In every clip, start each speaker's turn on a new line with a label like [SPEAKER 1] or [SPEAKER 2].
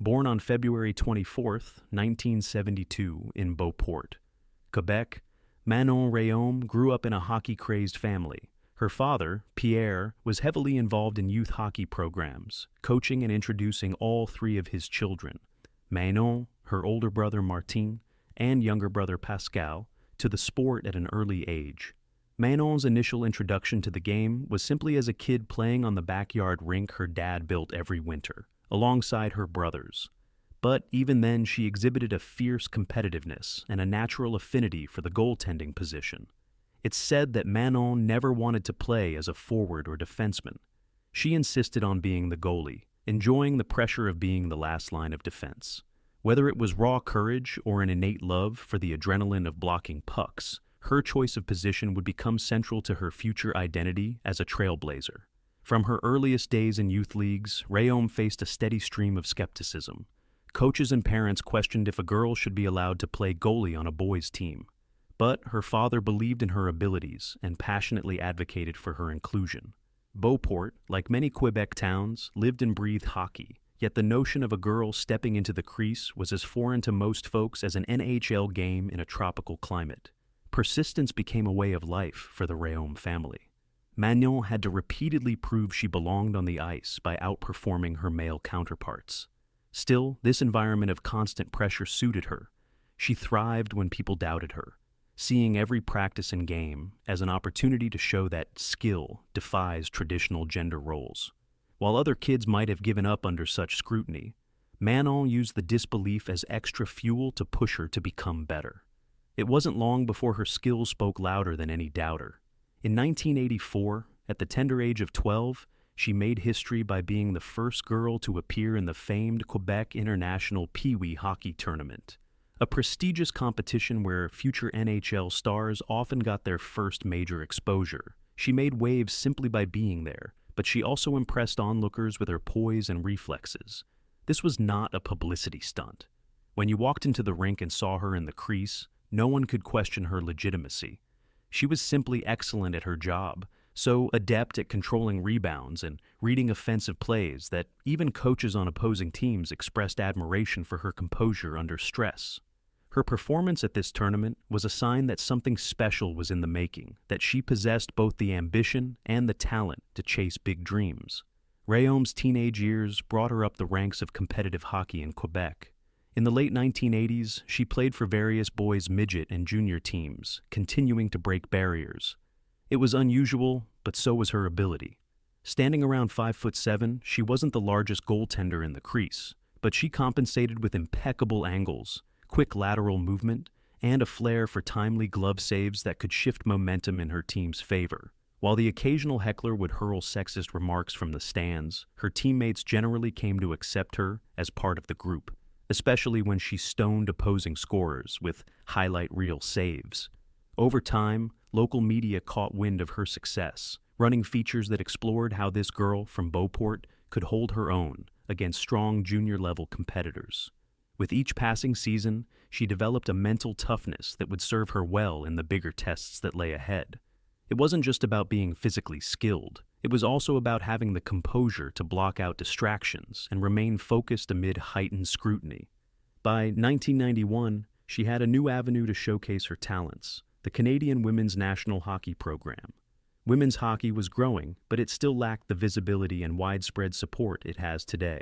[SPEAKER 1] Born on February 24, 1972, in Beauport, Quebec, Manon Rhéaume grew up in a hockey-crazed family. Her father, Pierre, was heavily involved in youth hockey programs, coaching and introducing all three of his children, Manon, her older brother Martin, and younger brother Pascal, to the sport at an early age. Manon's initial introduction to the game was simply as a kid playing on the backyard rink her dad built every winter, alongside her brothers. But even then, she exhibited a fierce competitiveness and a natural affinity for the goaltending position. It's said that Manon never wanted to play as a forward or defenseman. She insisted on being the goalie, enjoying the pressure of being the last line of defense. Whether it was raw courage or an innate love for the adrenaline of blocking pucks, her choice of position would become central to her future identity as a trailblazer. From her earliest days in youth leagues, Rhéaume faced a steady stream of skepticism. Coaches and parents questioned if a girl should be allowed to play goalie on a boys' team. But her father believed in her abilities and passionately advocated for her inclusion. Beauport, like many Quebec towns, lived and breathed hockey, yet the notion of a girl stepping into the crease was as foreign to most folks as an NHL game in a tropical climate. Persistence became a way of life for the Rhéaume family. Manon had to repeatedly prove she belonged on the ice by outperforming her male counterparts. Still, this environment of constant pressure suited her. She thrived when people doubted her, seeing every practice and game as an opportunity to show that skill defies traditional gender roles. While other kids might have given up under such scrutiny, Manon used the disbelief as extra fuel to push her to become better. It wasn't long before her skills spoke louder than any doubter. In 1984, at the tender age of 12, she made history by being the first girl to appear in the famed Quebec International Pee Wee Hockey Tournament, a prestigious competition where future NHL stars often got their first major exposure. She made waves simply by being there, but she also impressed onlookers with her poise and reflexes. This was not a publicity stunt. When you walked into the rink and saw her in the crease, no one could question her legitimacy. She was simply excellent at her job, so adept at controlling rebounds and reading offensive plays that even coaches on opposing teams expressed admiration for her composure under stress. Her performance at this tournament was a sign that something special was in the making, that she possessed both the ambition and the talent to chase big dreams. Rhéaume's teenage years brought her up the ranks of competitive hockey in Quebec. In the late 1980s, she played for various boys' midget and junior teams, continuing to break barriers. It was unusual, but so was her ability. Standing around 5'7", she wasn't the largest goaltender in the crease, but she compensated with impeccable angles, quick lateral movement, and a flair for timely glove saves that could shift momentum in her team's favor. While the occasional heckler would hurl sexist remarks from the stands, her teammates generally came to accept her as part of the group, especially when she stoned opposing scorers with highlight reel saves. Over time, local media caught wind of her success, running features that explored how this girl from Beauport could hold her own against strong junior-level competitors. With each passing season, she developed a mental toughness that would serve her well in the bigger tests that lay ahead. It wasn't just about being physically skilled. It was also about having the composure to block out distractions and remain focused amid heightened scrutiny. By 1991, she had a new avenue to showcase her talents: the Canadian Women's National Hockey Program. Women's hockey was growing, but it still lacked the visibility and widespread support it has today.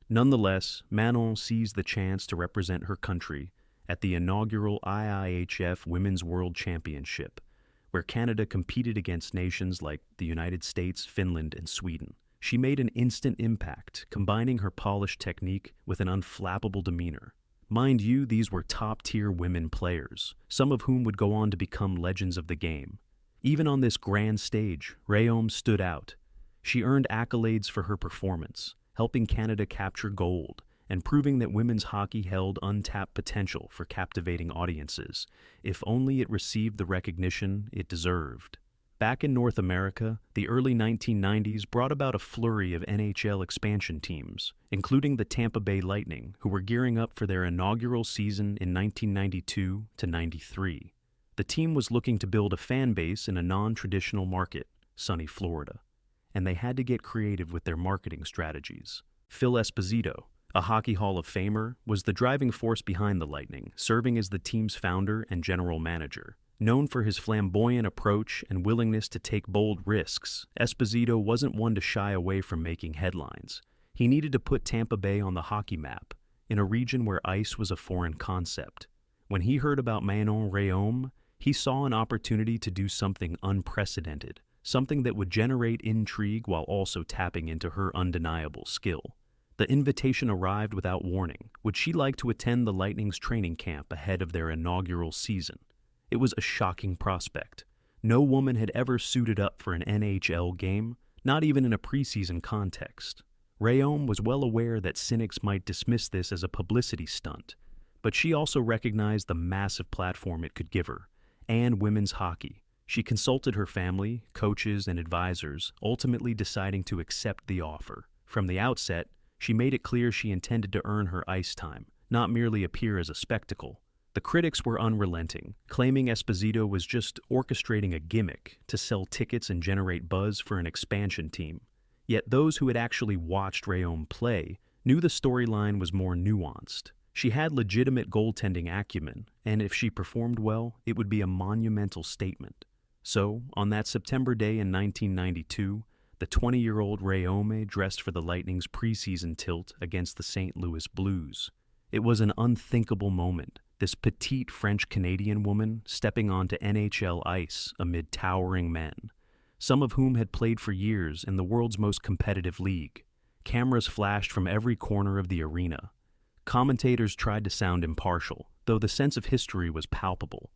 [SPEAKER 1] Nonetheless, Manon seized the chance to represent her country at the inaugural IIHF Women's World Championship, where Canada competed against nations like the United States, Finland, and Sweden. She made an instant impact, combining her polished technique with an unflappable demeanor. Mind you, these were top-tier women players, some of whom would go on to become legends of the game. Even on this grand stage, Rhéaume stood out. She earned accolades for her performance, helping Canada capture gold and proving that women's hockey held untapped potential for captivating audiences, if only it received the recognition it deserved. Back in North America, the early 1990s brought about a flurry of NHL expansion teams, including the Tampa Bay Lightning, who were gearing up for their inaugural season in 1992-93. The team was looking to build a fan base in a non-traditional market, sunny Florida, and they had to get creative with their marketing strategies. Phil Esposito, a Hockey Hall of Famer, was the driving force behind the Lightning, serving as the team's founder and general manager. Known for his flamboyant approach and willingness to take bold risks, Esposito wasn't one to shy away from making headlines. He needed to put Tampa Bay on the hockey map, in a region where ice was a foreign concept. When he heard about Manon Rhéaume, he saw an opportunity to do something unprecedented, something that would generate intrigue while also tapping into her undeniable skill. The invitation arrived without warning. Would she like to attend the Lightning's training camp ahead of their inaugural season? It was a shocking prospect. No woman had ever suited up for an NHL game, not even in a preseason context. Rhéaume was well aware that cynics might dismiss this as a publicity stunt, but she also recognized the massive platform it could give her, and women's hockey. She consulted her family, coaches, and advisors, ultimately deciding to accept the offer. From the outset, she made it clear she intended to earn her ice time, not merely appear as a spectacle. The critics were unrelenting, claiming Esposito was just orchestrating a gimmick to sell tickets and generate buzz for an expansion team. Yet those who had actually watched Rhéaume play knew the storyline was more nuanced. She had legitimate goaltending acumen, and if she performed well, it would be a monumental statement. So, on that September day in 1992, the 20-year-old Rhéaume dressed for the Lightning's preseason tilt against the St. Louis Blues. It was an unthinkable moment. This petite French-Canadian woman stepping onto NHL ice amid towering men, some of whom had played for years in the world's most competitive league. Cameras flashed from every corner of the arena. Commentators tried to sound impartial, though the sense of history was palpable.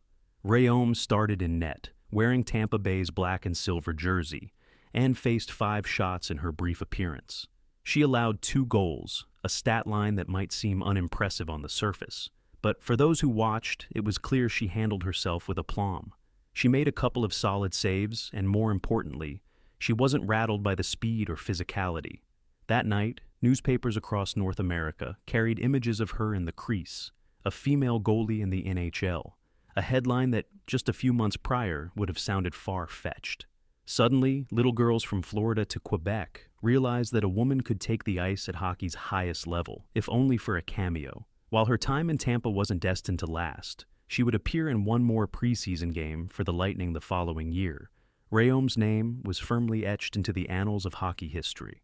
[SPEAKER 1] Rhéaume started in net, wearing Tampa Bay's black and silver jersey, and faced 5 shots in her brief appearance. She allowed 2 goals, a stat line that might seem unimpressive on the surface. But for those who watched, it was clear she handled herself with aplomb. She made a couple of solid saves, and more importantly, she wasn't rattled by the speed or physicality. That night, newspapers across North America carried images of her in the crease, a female goalie in the NHL, a headline that just a few months prior would have sounded far-fetched. Suddenly, little girls from Florida to Quebec realized that a woman could take the ice at hockey's highest level, if only for a cameo. While her time in Tampa wasn't destined to last, she would appear in one more preseason game for the Lightning the following year. Rhéaume's name was firmly etched into the annals of hockey history.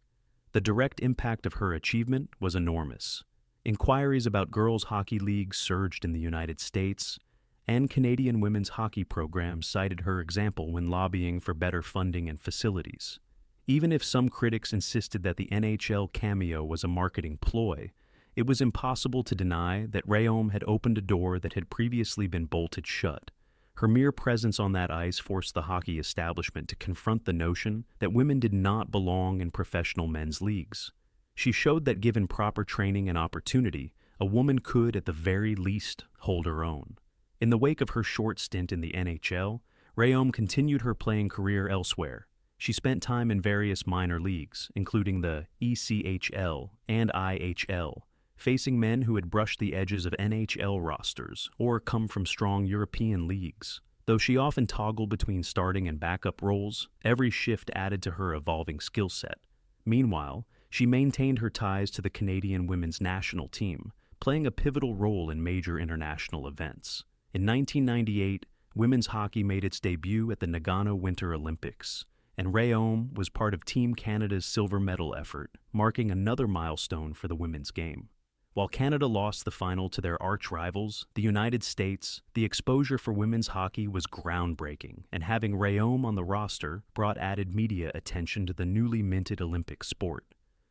[SPEAKER 1] The direct impact of her achievement was enormous. Inquiries about girls' hockey leagues surged in the United States, and Canadian women's hockey programs cited her example when lobbying for better funding and facilities. Even if some critics insisted that the NHL cameo was a marketing ploy, it was impossible to deny that Rhéaume had opened a door that had previously been bolted shut. Her mere presence on that ice forced the hockey establishment to confront the notion that women did not belong in professional men's leagues. She showed that given proper training and opportunity, a woman could, at the very least, hold her own. In the wake of her short stint in the NHL, Rhéaume continued her playing career elsewhere. She spent time in various minor leagues, including the ECHL and IHL, facing men who had brushed the edges of NHL rosters or come from strong European leagues. Though she often toggled between starting and backup roles, every shift added to her evolving skill set. Meanwhile, she maintained her ties to the Canadian women's national team, playing a pivotal role in major international events. In 1998, women's hockey made its debut at the Nagano Winter Olympics, and Rhéaume was part of Team Canada's silver medal effort, marking another milestone for the women's game. While Canada lost the final to their arch-rivals, the United States, the exposure for women's hockey was groundbreaking, and having Rhéaume on the roster brought added media attention to the newly minted Olympic sport.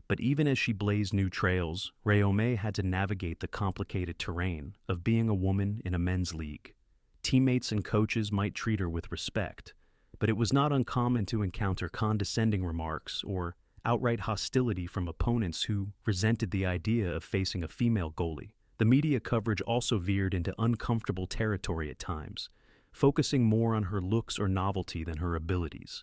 [SPEAKER 1] But even as she blazed new trails, Rhéaume had to navigate the complicated terrain of being a woman in a men's league. Teammates and coaches might treat her with respect, but it was not uncommon to encounter condescending remarks or outright hostility from opponents who resented the idea of facing a female goalie. The media coverage also veered into uncomfortable territory at times, focusing more on her looks or novelty than her abilities.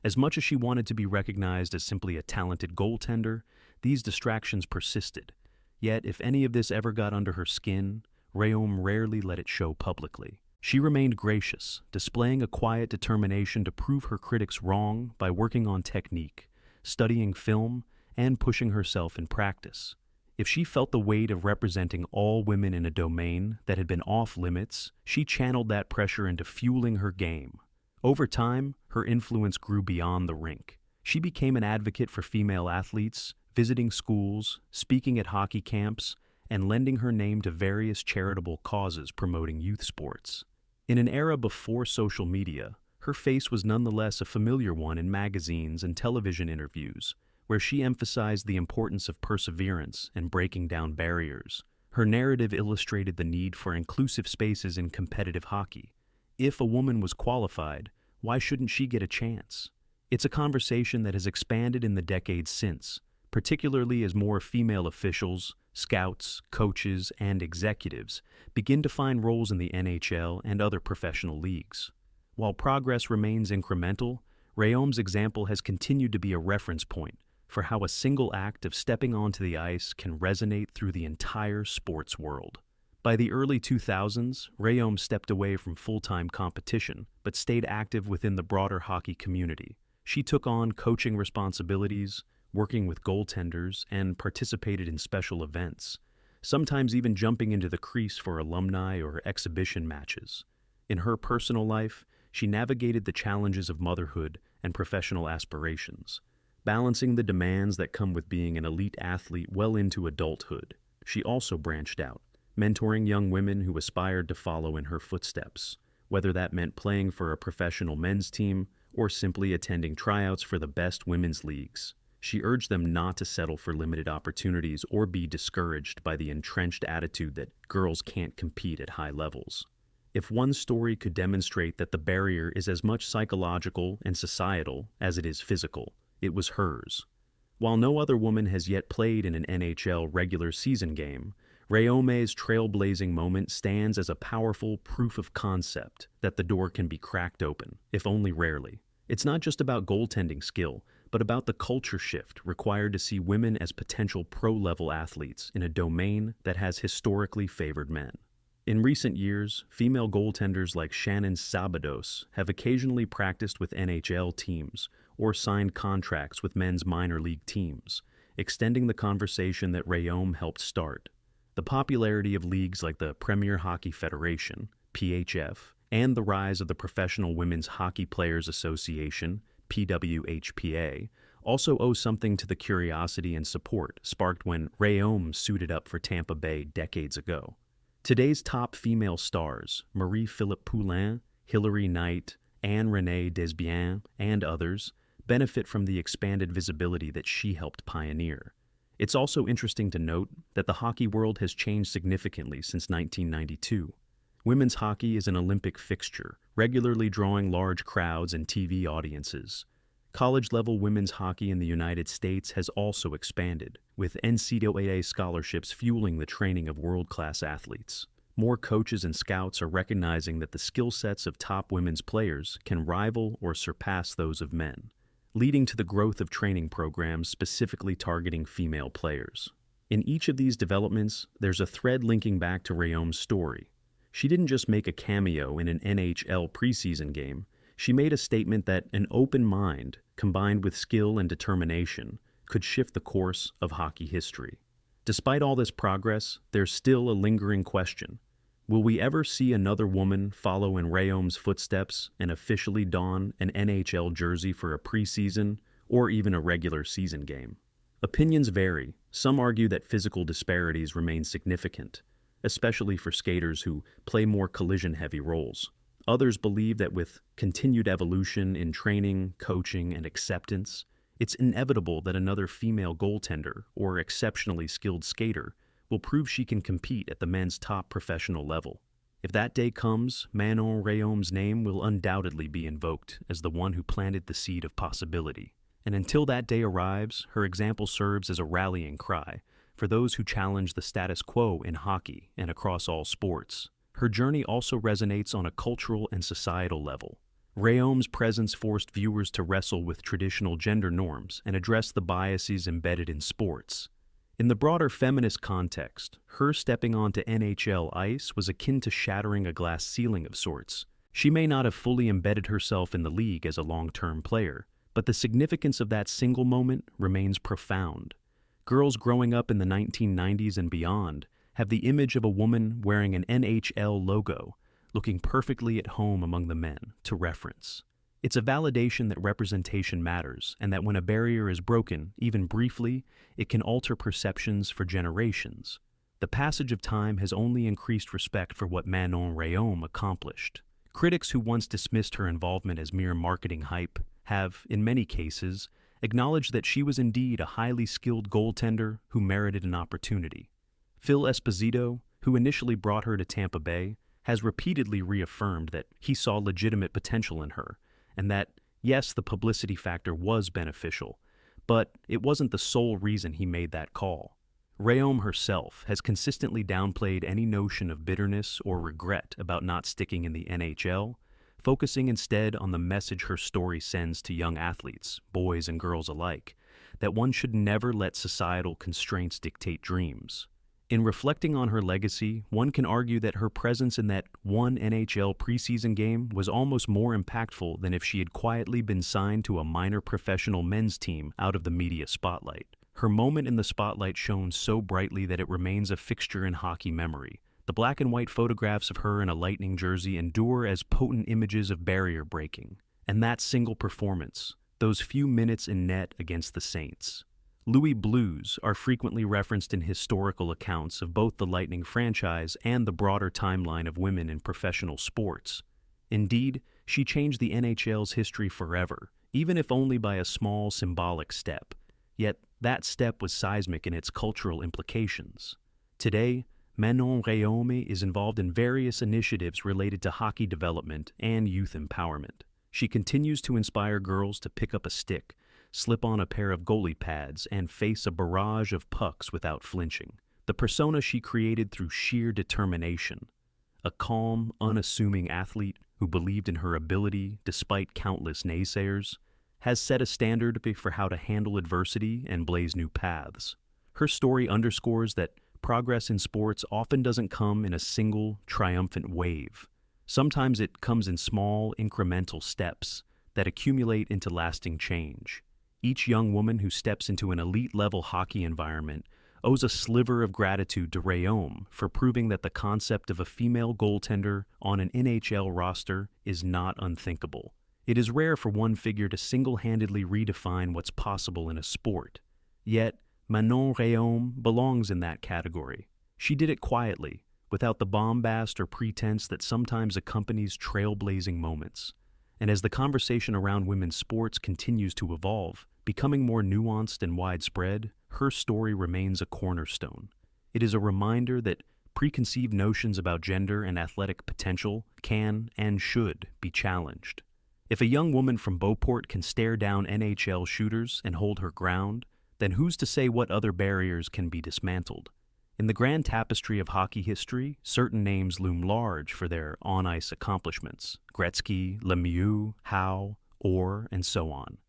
[SPEAKER 1] As much as she wanted to be recognized as simply a talented goaltender, these distractions persisted. Yet, if any of this ever got under her skin, Rhéaume rarely let it show publicly. She remained gracious, displaying a quiet determination to prove her critics wrong by working on technique, studying film, and pushing herself in practice. If she felt the weight of representing all women in a domain that had been off limits, she channeled that pressure into fueling her game. Over time, her influence grew beyond the rink. She became an advocate for female athletes, visiting schools, speaking at hockey camps, and lending her name to various charitable causes promoting youth sports. In an era before social media, her face was nonetheless a familiar one in magazines and television interviews, where she emphasized the importance of perseverance and breaking down barriers. Her narrative illustrated the need for inclusive spaces in competitive hockey. If a woman was qualified, why shouldn't she get a chance? It's a conversation that has expanded in the decades since, particularly as more female officials, scouts, coaches, and executives begin to find roles in the NHL and other professional leagues. While progress remains incremental, Rhéaume's example has continued to be a reference point for how a single act of stepping onto the ice can resonate through the entire sports world. By the early 2000s, Rhéaume stepped away from full-time competition, but stayed active within the broader hockey community. She took on coaching responsibilities, working with goaltenders, and participated in special events, sometimes even jumping into the crease for alumni or exhibition matches. In her personal life, she navigated the challenges of motherhood and professional aspirations, balancing the demands that come with being an elite athlete well into adulthood. She also branched out, mentoring young women who aspired to follow in her footsteps, whether that meant playing for a professional men's team or simply attending tryouts for the best women's leagues. She urged them not to settle for limited opportunities or be discouraged by the entrenched attitude that girls can't compete at high levels. If one story could demonstrate that the barrier is as much psychological and societal as it is physical, it was hers. While no other woman has yet played in an NHL regular season game, Rhéaume's trailblazing moment stands as a powerful proof of concept that the door can be cracked open, if only rarely. It's not just about goaltending skill, but about the culture shift required to see women as potential pro-level athletes in a domain that has historically favored men. In recent years, female goaltenders like Shannon Sabados have occasionally practiced with NHL teams or signed contracts with men's minor league teams, extending the conversation that Rhéaume helped start. The popularity of leagues like the Premier Hockey Federation, PHF, and the rise of the Professional Women's Hockey Players Association, PWHPA, also owe something to the curiosity and support sparked when Rhéaume suited up for Tampa Bay decades ago. Today's top female stars, Marie-Philippe Poulin, Hilary Knight, Anne-Renée Desbiens, and others, benefit from the expanded visibility that she helped pioneer. It's also interesting to note that the hockey world has changed significantly since 1992. Women's hockey is an Olympic fixture, regularly drawing large crowds and TV audiences. College-level women's hockey in the United States has also expanded, with NCAA scholarships fueling the training of world-class athletes. More coaches and scouts are recognizing that the skill sets of top women's players can rival or surpass those of men, leading to the growth of training programs specifically targeting female players. In each of these developments, there's a thread linking back to Rhéaume's story. She didn't just make a cameo in an NHL preseason game. She made a statement that an open mind, combined with skill and determination, could shift the course of hockey history. Despite all this progress, there's still a lingering question. Will we ever see another woman follow in Rhéaume's footsteps and officially don an NHL jersey for a preseason or even a regular season game? Opinions vary. Some argue that physical disparities remain significant, especially for skaters who play more collision-heavy roles. Others believe that with continued evolution in training, coaching, and acceptance, it's inevitable that another female goaltender or exceptionally skilled skater will prove she can compete at the men's top professional level. If that day comes, Manon Rhéaume's name will undoubtedly be invoked as the one who planted the seed of possibility. And until that day arrives, her example serves as a rallying cry for those who challenge the status quo in hockey and across all sports. Her journey also resonates on a cultural and societal level. Rhéaume's presence forced viewers to wrestle with traditional gender norms and address the biases embedded in sports. In the broader feminist context, her stepping onto NHL ice was akin to shattering a glass ceiling of sorts. She may not have fully embedded herself in the league as a long-term player, but the significance of that single moment remains profound. Girls growing up in the 1990s and beyond have the image of a woman wearing an NHL logo, looking perfectly at home among the men, to reference. It's a validation that representation matters, and that when a barrier is broken, even briefly, it can alter perceptions for generations. The passage of time has only increased respect for what Manon Rhéaume accomplished. Critics who once dismissed her involvement as mere marketing hype have, in many cases, acknowledged that she was indeed a highly skilled goaltender who merited an opportunity. Phil Esposito, who initially brought her to Tampa Bay, has repeatedly reaffirmed that he saw legitimate potential in her, and that, yes, the publicity factor was beneficial, but it wasn't the sole reason he made that call. Rhéaume herself has consistently downplayed any notion of bitterness or regret about not sticking in the NHL, focusing instead on the message her story sends to young athletes, boys and girls alike, that one should never let societal constraints dictate dreams. In reflecting on her legacy, one can argue that her presence in that one NHL preseason game was almost more impactful than if she had quietly been signed to a minor professional men's team out of the media spotlight. Her moment in the spotlight shone so brightly that it remains a fixture in hockey memory. The black and white photographs of her in a Lightning jersey endure as potent images of barrier breaking. And that single performance, those few minutes in net against the Saints. Louis Blues are frequently referenced in historical accounts of both the Lightning franchise and the broader timeline of women in professional sports. Indeed, she changed the NHL's history forever, even if only by a small symbolic step. Yet that step was seismic in its cultural implications. Today, Manon Rhéaume is involved in various initiatives related to hockey development and youth empowerment. She continues to inspire girls to pick up a stick, slip on a pair of goalie pads, and face a barrage of pucks without flinching. The persona she created through sheer determination. A calm, unassuming athlete who believed in her ability despite countless naysayers, has set a standard for how to handle adversity and blaze new paths. Her story underscores that progress in sports often doesn't come in a single, triumphant wave. Sometimes it comes in small, incremental steps that accumulate into lasting change. Each young woman who steps into an elite-level hockey environment owes a sliver of gratitude to Rhéaume for proving that the concept of a female goaltender on an NHL roster is not unthinkable. It is rare for one figure to single-handedly redefine what's possible in a sport. Yet, Manon Rhéaume belongs in that category. She did it quietly, without the bombast or pretense that sometimes accompanies trailblazing moments. And as the conversation around women's sports continues to evolve, becoming more nuanced and widespread, her story remains a cornerstone. It is a reminder that preconceived notions about gender and athletic potential can and should be challenged. If a young woman from Beauport can stare down NHL shooters and hold her ground, then who's to say what other barriers can be dismantled? In the grand tapestry of hockey history, certain names loom large for their on-ice accomplishments: Gretzky, Lemieux, Howe, Orr, and so on.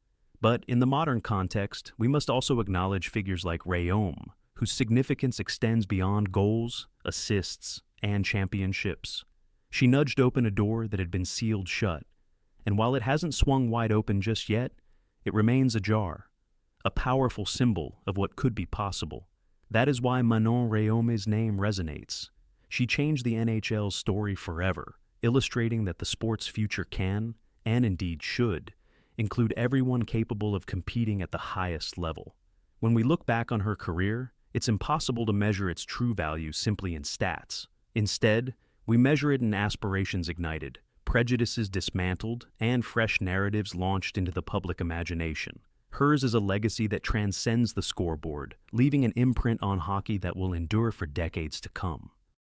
[SPEAKER 1] But in the modern context, we must also acknowledge figures like Rhéaume, whose significance extends beyond goals, assists, and championships. She nudged open a door that had been sealed shut, and while it hasn't swung wide open just yet, it remains ajar, a powerful symbol of what could be possible. That is why Manon Rhéaume's name resonates. She changed the NHL's story forever, illustrating that the sport's future can, and indeed should, include everyone capable of competing at the highest level. When we look back on her career, it's impossible to measure its true value simply in stats. Instead, we measure it in aspirations ignited, prejudices dismantled, and fresh narratives launched into the public imagination. Hers is a legacy that transcends the scoreboard, leaving an imprint on hockey that will endure for decades to come.